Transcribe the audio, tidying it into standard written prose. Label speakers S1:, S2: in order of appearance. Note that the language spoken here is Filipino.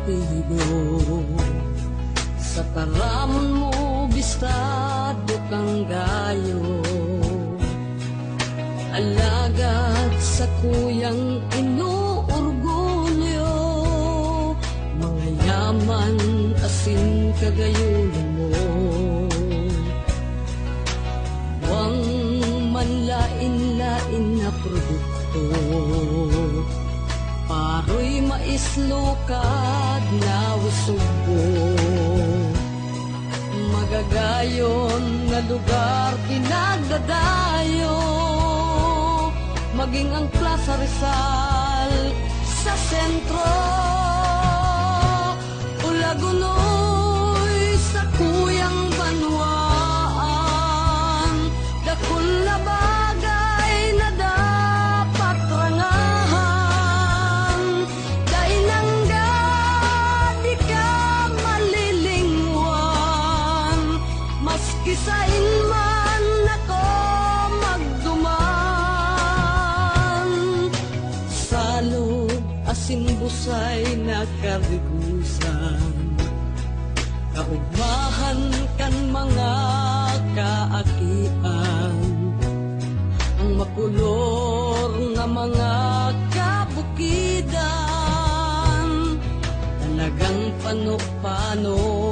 S1: partido. Sa taramon mo bistado kang gayo, alagad sa kuyang inuurgulyo. Mga yaman asin kagayunan mo, huwag manlain-lain na produkto. Paro'y maislukad na usugbo, magagayon na lugar pinagdadayo. Maging ang Plaza Rizal sa sentro, Ulagunoy sa kuyang banwaan. Dakul na bagay na dapat rangahan, dainangga di ka malilingwan. Maski sa inman ako magduman, salog asin busay na karigusan. Kaugmahan kan mga kaakian, ang makulor nga mga kabukidan. Talagang panok-panok